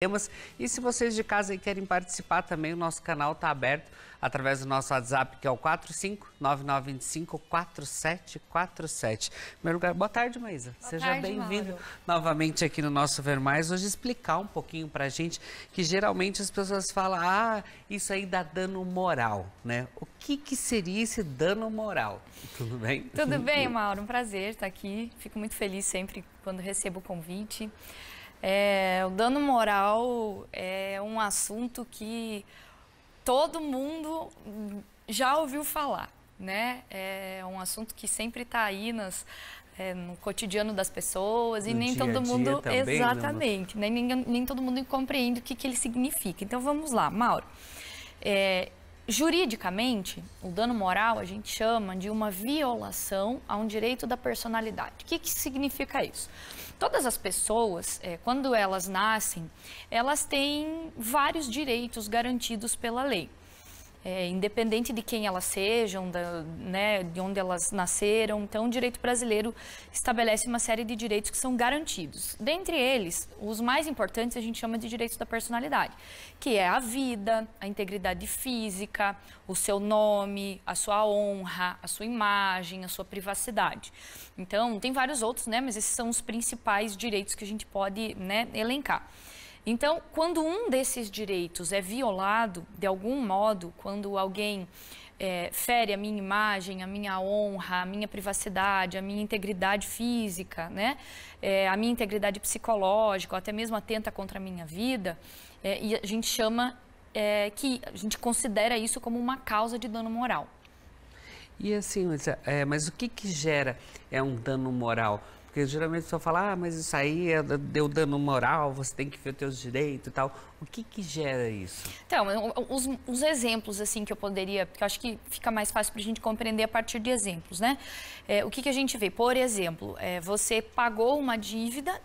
temas. E se vocês de casa aí querem participar também, o nosso canal está aberto através do nosso WhatsApp, que é o 4599254747. Em primeiro lugar, boa tarde, Maísa. Seja bem-vindo novamente aqui no nosso Ver Mais. Hoje explicar um pouquinho pra gente que geralmente as pessoas falam, isso aí dá dano moral, né? O que seria esse dano moral? Tudo bem? Tudo bem, Mauro. Um prazer estar aqui. Fico muito feliz sempre quando recebo o convite. O dano moral é um assunto que todo mundo já ouviu falar, né? É um assunto que sempre está aí no cotidiano das pessoas e nem todo mundo... Também, exatamente, né? Nem todo mundo compreende o que ele significa. Então vamos lá, Mauro. Juridicamente, o dano moral a gente chama de uma violação a um direito da personalidade. O que significa isso? Todas as pessoas, quando elas nascem, elas têm vários direitos garantidos pela lei. Independente de quem elas sejam, de onde elas nasceram. Então, o direito brasileiro estabelece uma série de direitos que são garantidos. Dentre eles, os mais importantes a gente chama de direitos da personalidade, que é a vida, a integridade física, o seu nome, a sua honra, a sua imagem, a sua privacidade. Então, tem vários outros, mas esses são os principais direitos que a gente pode, elencar. Então, quando um desses direitos é violado, de algum modo, quando alguém fere a minha imagem, a minha honra, a minha privacidade, a minha integridade física, a minha integridade psicológica, ou até mesmo atenta contra a minha vida, e a gente chama, que a gente considera isso como uma causa de dano moral. E assim, mas o que gera um dano moral? Porque geralmente a pessoa fala, mas isso aí deu dano moral, você tem que ver os teus direitos e tal. O que gera isso? Então, os exemplos assim que eu poderia, porque eu acho que fica mais fácil para a gente compreender a partir de exemplos, né? O que a gente vê? Por exemplo, você pagou uma dívida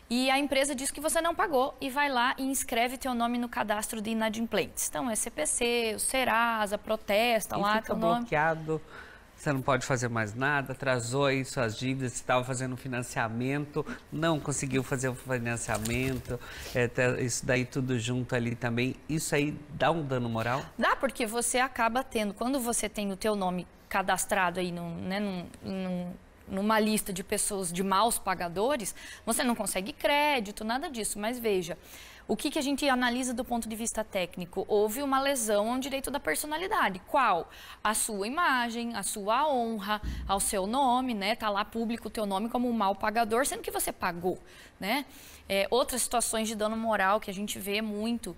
e a empresa diz que você não pagou e vai lá e inscreve teu nome no cadastro de inadimplentes. Então, SPC, o Serasa, protesta lá teu nome. Bloqueado. Você não pode fazer mais nada, atrasou aí suas dívidas, você estava fazendo financiamento, não conseguiu fazer o financiamento, isso daí tudo junto ali também, isso aí dá um dano moral? Dá, porque você acaba tendo, quando você tem o teu nome cadastrado aí numa lista de pessoas, de maus pagadores, você não consegue crédito, nada disso, mas veja... O que a gente analisa do ponto de vista técnico? Houve uma lesão ao direito da personalidade. Qual? A sua imagem, a sua honra, ao seu nome, Tá lá público o teu nome como um mau pagador, sendo que você pagou, outras situações de dano moral que a gente vê muito,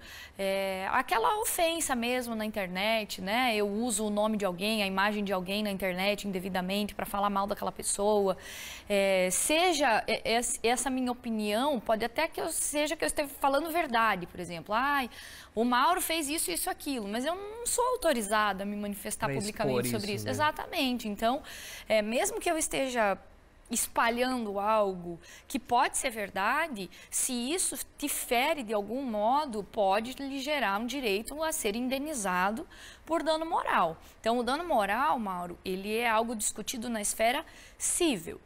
aquela ofensa mesmo na internet, Eu uso o nome de alguém, a imagem de alguém na internet indevidamente para falar mal daquela pessoa. Seja essa minha opinião, pode até que eu esteja falando verdade, por exemplo. O Mauro fez isso, isso, aquilo, mas eu não sou autorizada a me manifestar publicamente sobre isso. Exatamente. Então, mesmo que eu esteja espalhando algo que pode ser verdade, se isso te fere de algum modo, pode lhe gerar um direito a ser indenizado por dano moral. Então, o dano moral, Mauro, ele é algo discutido na esfera civil.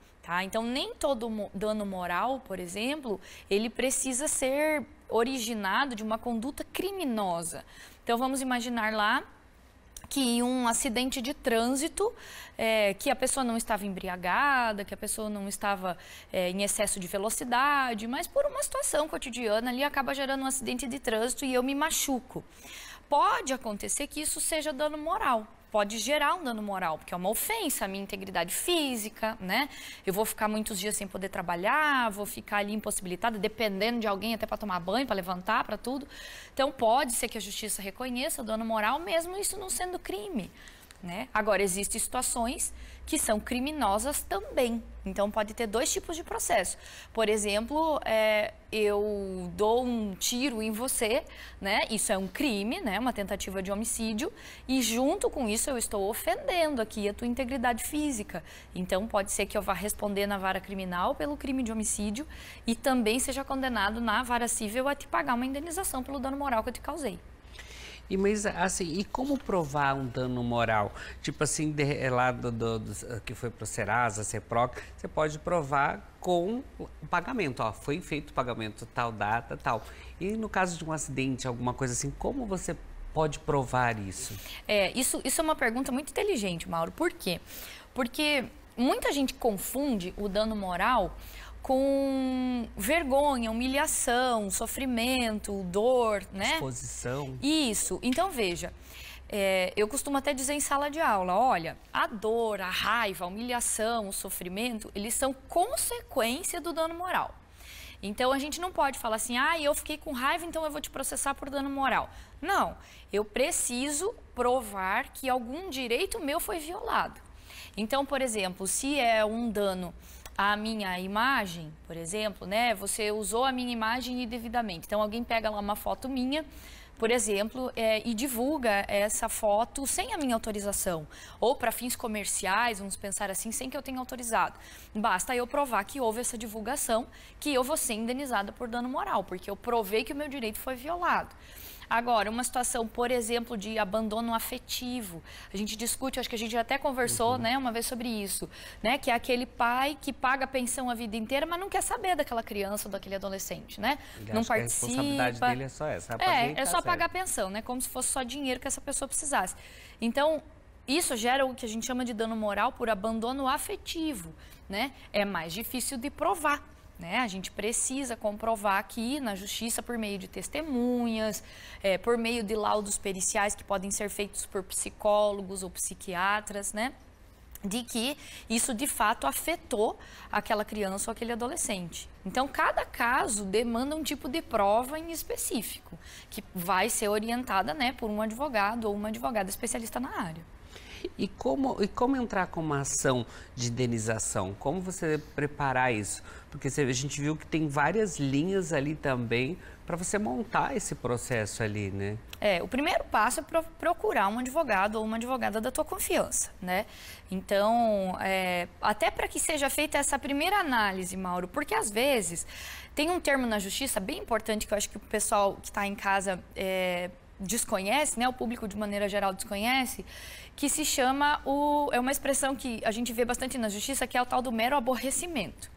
Então, nem todo dano moral, por exemplo, ele precisa ser originado de uma conduta criminosa. Então, vamos imaginar lá que um acidente de trânsito, que a pessoa não estava embriagada, que a pessoa não estava em excesso de velocidade, mas por uma situação cotidiana ali acaba gerando um acidente de trânsito e eu me machuco. Pode acontecer que isso seja dano moral. Pode gerar um dano moral, porque é uma ofensa à minha integridade física, Eu vou ficar muitos dias sem poder trabalhar, vou ficar ali impossibilitada, dependendo de alguém até para tomar banho, para levantar, para tudo. Então, pode ser que a justiça reconheça o dano moral, mesmo isso não sendo crime, Agora, existem situações que são criminosas também. Então, pode ter dois tipos de processo. Por exemplo, eu dou um tiro em você, Isso é um crime, uma tentativa de homicídio. E junto com isso, eu estou ofendendo aqui a tua integridade física. Então, pode ser que eu vá responder na vara criminal pelo crime de homicídio e também seja condenado na vara civil a te pagar uma indenização pelo dano moral que eu te causei. Mas assim, e como provar um dano moral? Tipo assim, lá que foi pro Serasa, Ceproc, você pode provar com o pagamento, ó, foi feito o pagamento tal data, tal. E no caso de um acidente, alguma coisa assim, como você pode provar isso? Isso é uma pergunta muito inteligente, Mauro. Por quê? Porque muita gente confunde o dano moral com vergonha, humilhação, sofrimento, dor, né? Exposição. Isso. Então, veja, eu costumo até dizer em sala de aula, olha, a dor, a raiva, a humilhação, o sofrimento, eles são consequência do dano moral. Então, a gente não pode falar assim, eu fiquei com raiva, então eu vou te processar por dano moral. Não, eu preciso provar que algum direito meu foi violado. Então, por exemplo, se é um dano à minha imagem, por exemplo, né? Você usou a minha imagem indevidamente. Então, alguém pega lá uma foto minha, por exemplo, e divulga essa foto sem a minha autorização. Ou para fins comerciais, vamos pensar assim, sem que eu tenha autorizado. Basta eu provar que houve essa divulgação, que eu vou ser indenizada por dano moral, porque eu provei que o meu direito foi violado. Agora, uma situação, por exemplo, de abandono afetivo. A gente discute, acho que a gente até conversou, né, uma vez sobre isso, né, que é aquele pai que paga a pensão a vida inteira, mas não quer saber daquela criança ou daquele adolescente, né? Não participa. A responsabilidade dele é só essa. É só pagar a pensão, né? Como se fosse só dinheiro que essa pessoa precisasse. Então, isso gera o que a gente chama de dano moral por abandono afetivo, né? É mais difícil de provar. Né? A gente precisa comprovar aqui na justiça por meio de testemunhas, por meio de laudos periciais que podem ser feitos por psicólogos ou psiquiatras, né? De que isso de fato afetou aquela criança ou aquele adolescente. Então, cada caso demanda um tipo de prova em específico, que vai ser orientada, né, por um advogado ou uma advogada especialista na área. E como entrar com uma ação de indenização? Como você preparar isso? Porque a gente viu que tem várias linhas ali também para você montar esse processo ali, né? O primeiro passo é procurar um advogado ou uma advogada da tua confiança, né? Então, até para que seja feita essa primeira análise, Mauro, porque às vezes tem um termo na justiça bem importante que eu acho que o pessoal que está em casa desconhece, né? O público de maneira geral desconhece, que se chama é uma expressão que a gente vê bastante na justiça, que é o tal do mero aborrecimento.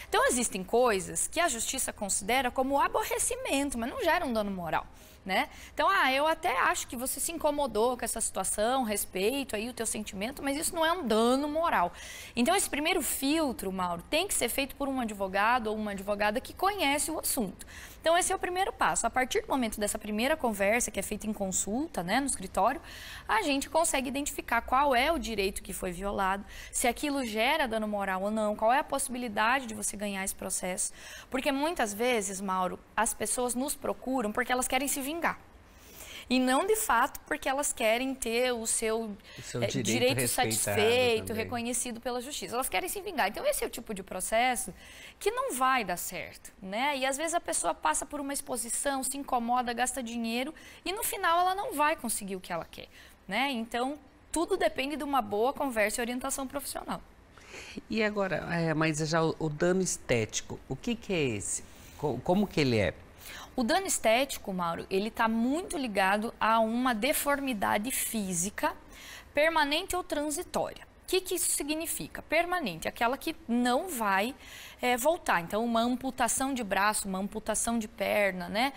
Então, existem coisas que a justiça considera como aborrecimento, mas não geram dano moral, né? Então, eu até acho que você se incomodou com essa situação, respeito aí o teu sentimento, mas isso não é um dano moral. Então, esse primeiro filtro, Mauro, tem que ser feito por um advogado ou uma advogada que conhece o assunto. Então, esse é o primeiro passo. A partir do momento dessa primeira conversa, que é feita em consulta, né, no escritório, a gente consegue identificar qual é o direito que foi violado, se aquilo gera dano moral ou não, qual é a possibilidade de você ganhar esse processo. Porque muitas vezes, Mauro, as pessoas nos procuram porque elas querem se vingar. E não, de fato, porque elas querem ter o seu direito satisfeito, também reconhecido pela justiça. Elas querem se vingar. Então, esse é o tipo de processo que não vai dar certo, né? E, às vezes, a pessoa passa por uma exposição, se incomoda, gasta dinheiro e, no final, ela não vai conseguir o que ela quer, né? Então, tudo depende de uma boa conversa e orientação profissional. E agora, mas já o dano estético, o que é esse? Como que ele é? O dano estético, Mauro, ele está muito ligado a uma deformidade física permanente ou transitória. O que isso significa? Permanente, aquela que não vai voltar. Então, uma amputação de braço, uma amputação de perna, né?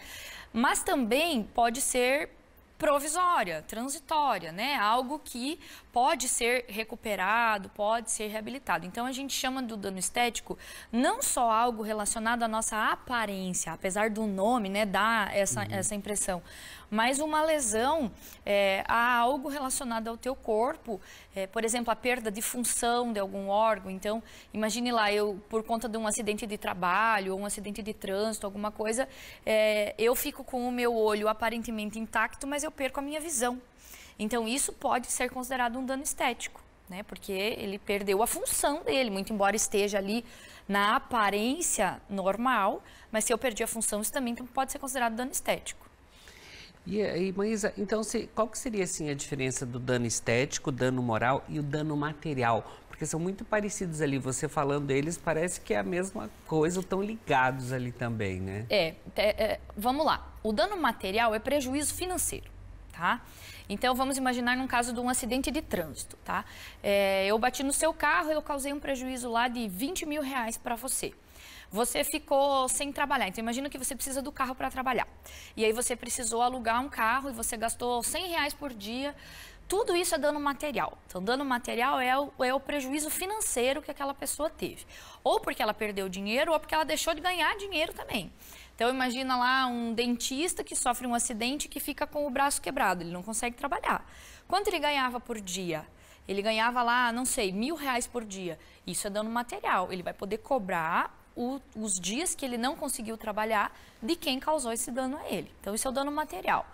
Mas também pode ser provisória, transitória, né? Algo que pode ser recuperado, pode ser reabilitado. Então, a gente chama do dano estético não só algo relacionado à nossa aparência, apesar do nome, né, dar essa impressão, mas uma lesão a algo relacionado ao teu corpo, por exemplo, a perda de função de algum órgão. Então, imagine lá, eu, por conta de um acidente de trabalho ou um acidente de trânsito, alguma coisa, eu fico com o meu olho aparentemente intacto, mas eu perco a minha visão. Então, isso pode ser considerado um dano estético, né? Porque ele perdeu a função dele, muito embora esteja ali na aparência normal, mas se eu perdi a função, isso também pode ser considerado dano estético. Maísa, então, qual que seria assim, a diferença do dano estético, dano moral e o dano material? Porque são muito parecidos ali, você falando deles, parece que é a mesma coisa, estão ligados ali também, né? Vamos lá, o dano material é prejuízo financeiro. tá? Então, vamos imaginar num caso de um acidente de trânsito, tá? Eu bati no seu carro, eu causei um prejuízo lá de 20 mil reais para você. Você ficou sem trabalhar, então imagina que você precisa do carro para trabalhar. E aí você precisou alugar um carro e você gastou 100 reais por dia. Tudo isso é dano material. Então, dano material é o prejuízo financeiro que aquela pessoa teve. Ou porque ela perdeu dinheiro, ou porque ela deixou de ganhar dinheiro também. Então, imagina lá um dentista que sofre um acidente e que fica com o braço quebrado, ele não consegue trabalhar. Quanto ele ganhava por dia? Ele ganhava lá, não sei, 1.000 reais por dia. Isso é dano material. Ele vai poder cobrar os dias que ele não conseguiu trabalhar de quem causou esse dano a ele. Então, isso é o dano material.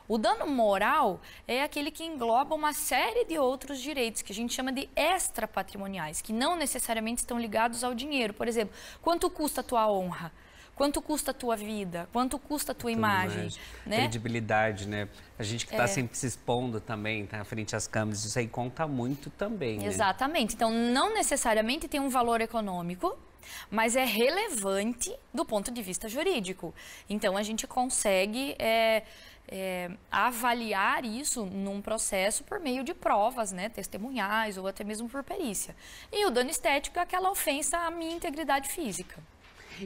O dano moral é aquele que engloba uma série de outros direitos, que a gente chama de extrapatrimoniais, que não necessariamente estão ligados ao dinheiro. Por exemplo, quanto custa a tua honra? Quanto custa a tua vida? Quanto custa a tua imagem? Né? Credibilidade, né? A gente que está sempre se expondo também, tá frente às câmeras, isso aí conta muito também, né? Exatamente. Então, não necessariamente tem um valor econômico, mas é relevante do ponto de vista jurídico. Então, a gente consegue avaliar isso num processo por meio de provas, né, testemunhais ou até mesmo por perícia. E o dano estético é aquela ofensa à minha integridade física.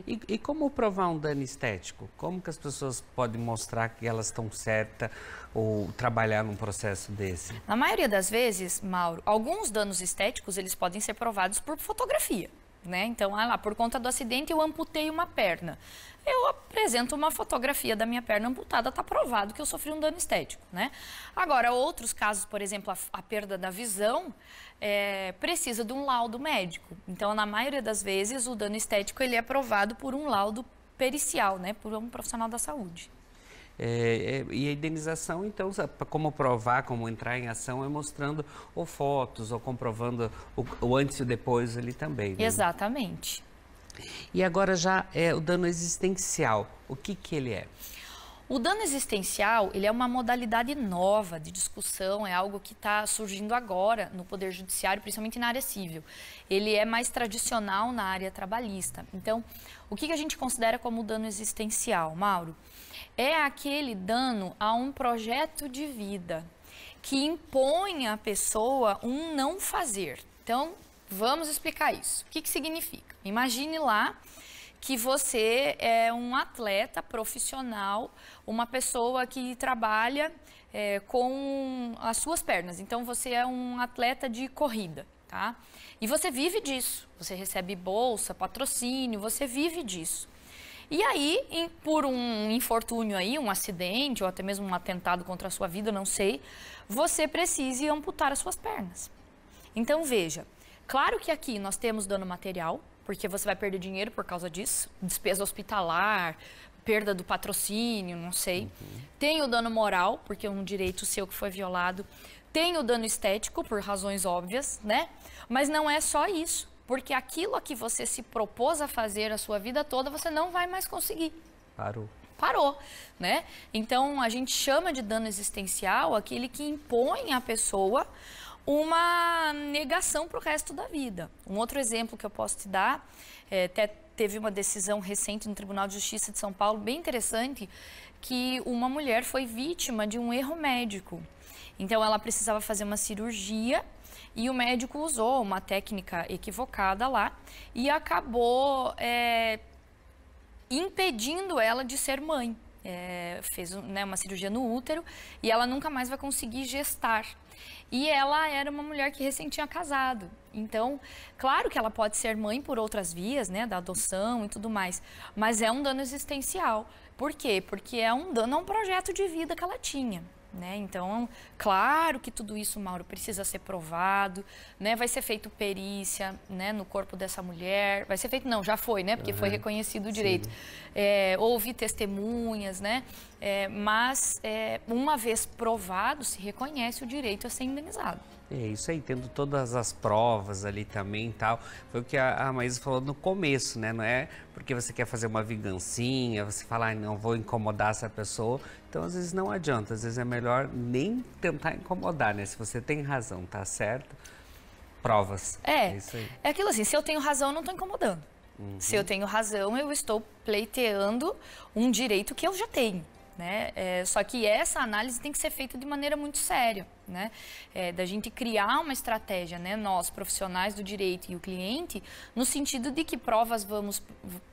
E como provar um dano estético? Como que as pessoas podem mostrar que elas estão certas ou trabalhar num processo desse? Na maioria das vezes, Mauro, alguns danos estéticos eles podem ser provados por fotografia. Né? Então, por conta do acidente eu amputei uma perna. Eu apresento uma fotografia da minha perna amputada, está provado que eu sofri um dano estético, né? Agora, outros casos, por exemplo, a perda da visão, precisa de um laudo médico. Então, na maioria das vezes, o dano estético ele é provado por um laudo pericial, né? Por um profissional da saúde. E a indenização, então, como provar, como entrar em ação, é mostrando ou fotos, ou comprovando o antes e o depois ali também. Né? Exatamente. E agora já é o dano existencial. O que ele é? O dano existencial, ele é uma modalidade nova de discussão, é algo que está surgindo agora no Poder Judiciário, principalmente na área civil. Ele é mais tradicional na área trabalhista. Então, o que a gente considera como dano existencial, Mauro? É aquele dano a um projeto de vida que impõe à pessoa um não fazer. Então, vamos explicar isso. O que significa? Imagine lá que você é um atleta profissional, uma pessoa que trabalha com as suas pernas. Então, você é um atleta de corrida, tá? E você vive disso. Você recebe bolsa, patrocínio, você vive disso. E aí, por um infortúnio aí, um acidente ou até mesmo um atentado contra a sua vida, não sei, você precisa amputar as suas pernas. Então, veja, claro que aqui nós temos dano material, porque você vai perder dinheiro por causa disso, despesa hospitalar, perda do patrocínio, não sei. Tem o dano moral, porque é um direito seu que foi violado. Tem o dano estético, por razões óbvias, né? Mas não é só isso. Porque aquilo a que você se propôs a fazer a sua vida toda, você não vai mais conseguir. Parou, né? Então, a gente chama de dano existencial aquele que impõe à pessoa uma negação para o resto da vida. Um outro exemplo que eu posso te dar, até teve uma decisão recente no Tribunal de Justiça de São Paulo, bem interessante, que uma mulher foi vítima de um erro médico. Então, ela precisava fazer uma cirurgia e o médico usou uma técnica equivocada lá e acabou impedindo ela de ser mãe. Fez uma cirurgia no útero e ela nunca mais vai conseguir gestar. E ela era uma mulher que recém tinha casado. Então, claro que ela pode ser mãe por outras vias, né, da adoção e tudo mais, mas é um dano existencial. Por quê? Porque é um dano a um projeto de vida que ela tinha. Né? Então, claro que tudo isso, Mauro, precisa ser provado, né? Vai ser feito perícia, né, no corpo dessa mulher, vai ser feito, não, já foi, né, porque foi reconhecido o direito. Houve testemunhas, né, mas uma vez provado, se reconhece o direito a ser indenizado. É isso aí, tendo todas as provas ali também e tal. Foi o que a Maísa falou no começo, né? Não é porque você quer fazer uma vingancinha, você fala, não vou incomodar essa pessoa. Então, às vezes não adianta, às vezes é melhor nem tentar incomodar, né? Se você tem razão, tá certo? Provas. É isso aí. É aquilo assim, se eu tenho razão, eu não estou incomodando. Se eu tenho razão, eu estou pleiteando um direito que eu já tenho. né? Só que essa análise tem que ser feita de maneira muito séria, né? Da gente criar uma estratégia, né? Nós, profissionais do direito e o cliente, no sentido de que provas vamos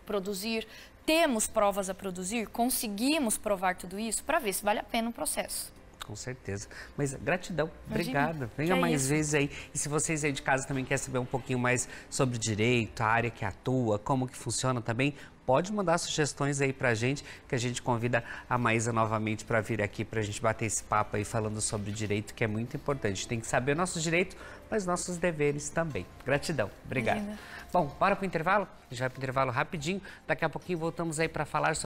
produzir, temos provas a produzir, conseguimos provar tudo isso para ver se vale a pena o processo. Com certeza. Mas gratidão, obrigada. Venha mais vezes aí. E se vocês aí de casa também querem saber um pouquinho mais sobre direito, a área que atua, como que funciona também, pode mandar sugestões aí pra gente, que a gente convida a Maísa novamente para vir aqui pra gente bater esse papo aí falando sobre direito, que é muito importante. Tem que saber nossos direitos, mas nossos deveres também. Gratidão. Obrigado. Bom, bora pro intervalo? A gente vai pro intervalo rapidinho. Daqui a pouquinho voltamos aí para falar sobre